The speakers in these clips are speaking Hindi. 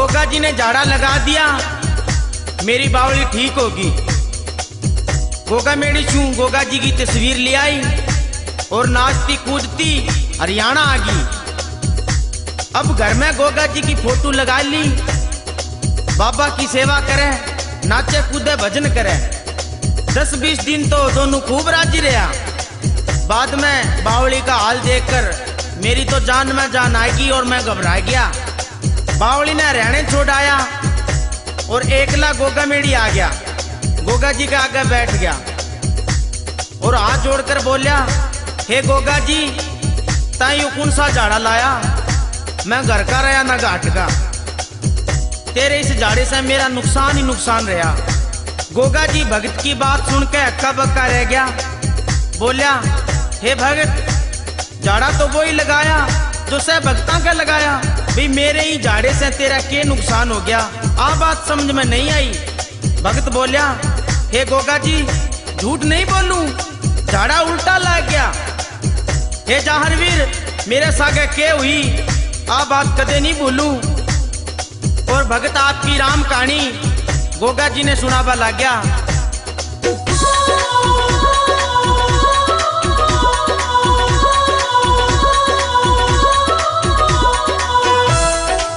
गोगा जी ने झाड़ा लगा दिया, मेरी बावली ठीक होगी। गोगा मेरी छू गोगा जी की तस्वीर ले आई और नाचती कूदती हरियाणा आ गई। अब घर में गोगा जी की फोटो लगा ली, बाबा की सेवा करे, नाचे कूदे भजन करे। 10-20 दिन तो दोनों खूब राजी रहा। बाद में बावली का हाल देखकर मेरी तो जान में जान आएगी और मैं घबरा गया। बावली ने हरियाणे छोड़ाया और एकला गोगा मेड़ी आ गया। गोगा जी के आगे बैठ गया और हाथ जोड़कर बोलिया, हे गोगा जी, ताई कौन सा झाड़ा लाया? मैं घर का रहा ना घाट का, तेरे इस झाड़े से मेरा नुकसान ही नुकसान रहा। गोगा जी भगत की बात सुन के हक्का बक्का रह गया। बोलिया, हे भगत, झाड़ा तो वो ही लगाया जो से भक्ता का लगाया, भाई मेरे ही झाड़े से तेरा क्या नुकसान हो गया? आ बात समझ में नहीं आई। भगत बोलिया, हे गोगा जी, झूठ नहीं बोलूं, झाड़ा उल्टा लग गया। हे जाहरवीर, मेरे सागे के हुई, आ बात कदे नहीं भूलूं। और भगत आपकी राम कहानी गोगा जी ने सुनावा लग गया।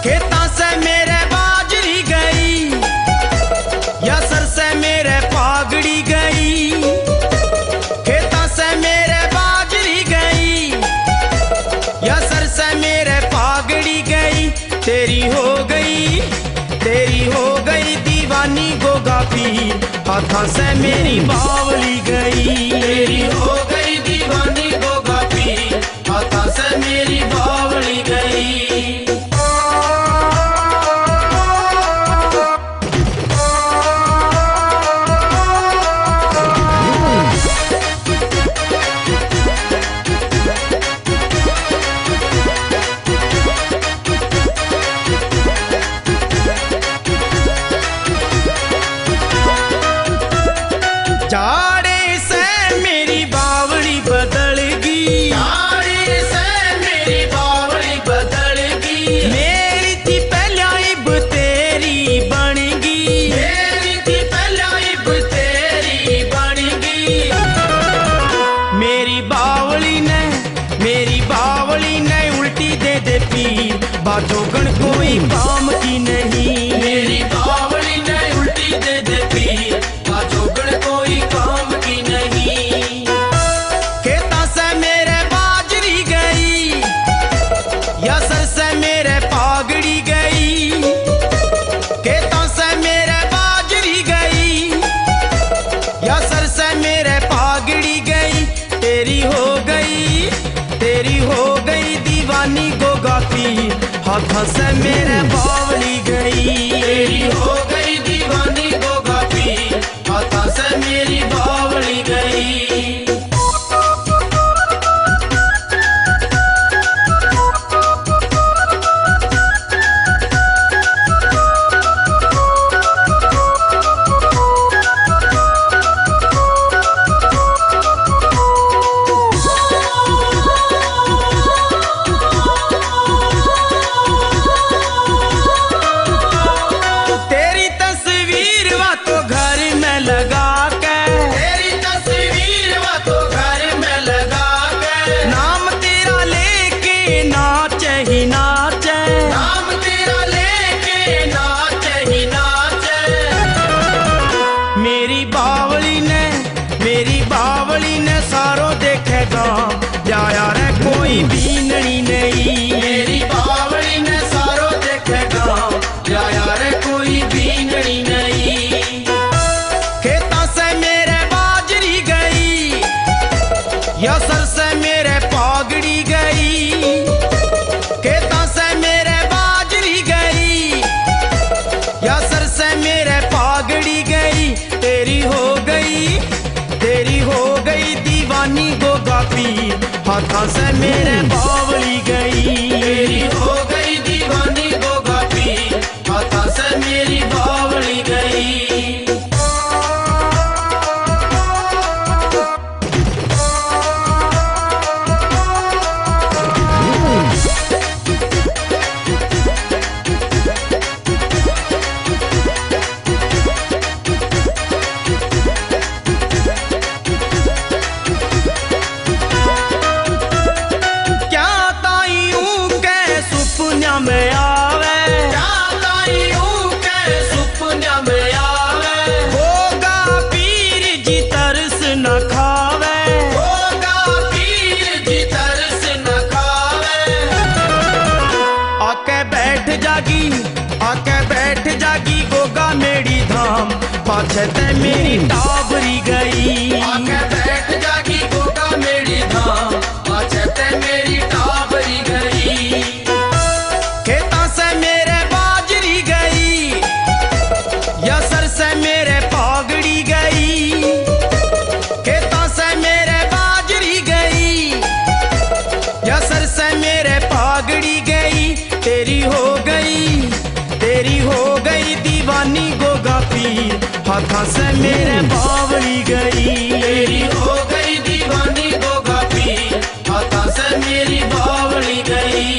खेता से मेरे बाजरी गई, या सर से मेरे पागड़ी गई। खेता से मेरे बाजरी गई, या सर से मेरे पागड़ी गई। तेरी हो गई दीवानी गोगा पीर, हाथा से मेरी बावली गई। तेरी हो गई दीवानी गोगा पीर, हाथा से मेरी बावली गई। झाड़े से मेरी बावली बदल गई, झाड़े से मेरी बावली बदल गई। मेरी थी पहला इब तेरी बन गई, मेरी थी पहला इब तेरी बन गई। मेरी बावली ने उल्टी दे दे पीर, बाजोगन कोई काम की नहीं। मेरी बावली ने उल्टी दे दे पीर, बाजोगन कोई काम की नहीं। खेता से मेरे बाजरी गई, या सर से मेरे पागड़ी गई। खेता से मेरे बाजरी गई, या सर से मेरे पागड़ी गई। तेरी हो गई दीवानी गोगा पीर, हाथा से मेरे बावली गई। तेरी हो गई दीवानी गोगा पीर, हाथा से मेरी बावली गई। तेरी तस्वीर वा तो घर में लगा के, तेरी तस्वीर वा तो घर में लगा के। नाम तेरा लेके नाचे ही नाचे, नाम तेरा लेके नाचे ही नाचे। मेरी बावली ने सारो देखेगा, जाया रे कोई बीननी नहीं। मेरी बावली ने सारो देखेगा, जाया रे कोई बीननी नहीं। खेता से मेरे बाजरी गई, या सर से मेरे पागड़ी गई। खेता से मेरे बाजरी गई, या सर से मेरे पागड़ी गई। तेरी हो गई दीवानी गोगा पीर, हाथा से मेरे बावली गई। तेरी हो गई दीवानी गोगा पीर, हाथा से मेरी बावली गई। सुपन्या में आवे, सुपन्या में आवे। गोगा पीर जी तरस न खावे, गोगा पीर जी तरस न खावे। आके बैठ जागी, आके बैठ जागी गोगा मेरी धाम, पाछे ते मेरी टाबरी गई। आके बैठ जागी गोगा मेरी धाम, पाछे ते मेरी टाबरी गई। खेता से मेरे बाजरी गई, यसर से मेरे पागड़ी गई। खेता से मेरे बाजरी गई, यसर से मेरे पागड़ी गई। तेरी हो गई, तेरी हो गई दीवानी गोगा पीर, हाथा से मेरे बावली गई। तेरी हो गई दीवानी गोगा पीर, हाथा से मेरी बावली गई।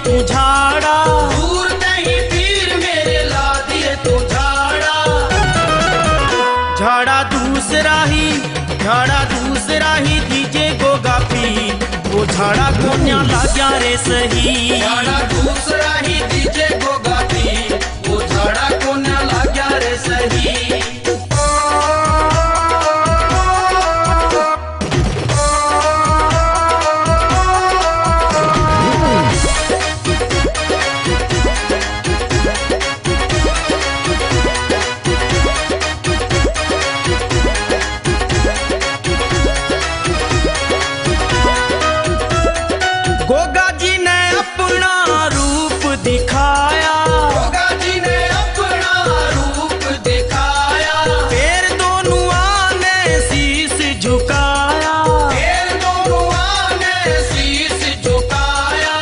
तू झाड़ा दूर नहीं पीर मेरे ला दिए तू झाड़ा। झाड़ा दूसरा ही दीजे गोगा पीर, वो झाड़ा कोन्या लाग्या रे सही। झाड़ा दूसरा ही दीजे गोगा पीर, वो झाड़ा कोन्या लाग्या रे सही। गोगा जी ने अपना रूप दिखाया, गोगा जी ने अपना रूप दिखाया। फिर दोनों ने शीश झुकाया, फिर दोनों ने शीश झुकाया।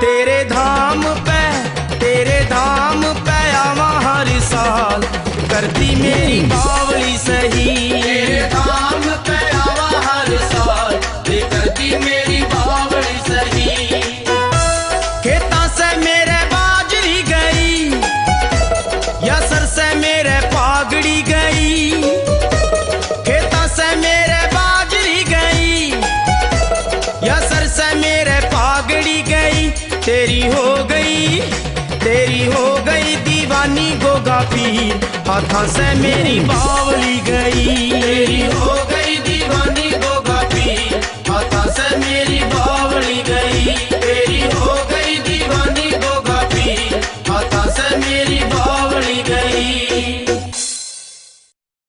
तेरे धाम पे आवा हर साल, करती मेरी बावली सही। तेरे धाम पे आवा हर साल, करती मेरी बावली सही। खेता से मेरे बाजरी गई, यसर से मेरे पागड़ी गई। खेता से मेरे बाजरी गई, यसर से मेरे पागड़ी गई। तेरी हो गई दीवानी गोगा पीर, हाथा से मेरी बावली गई।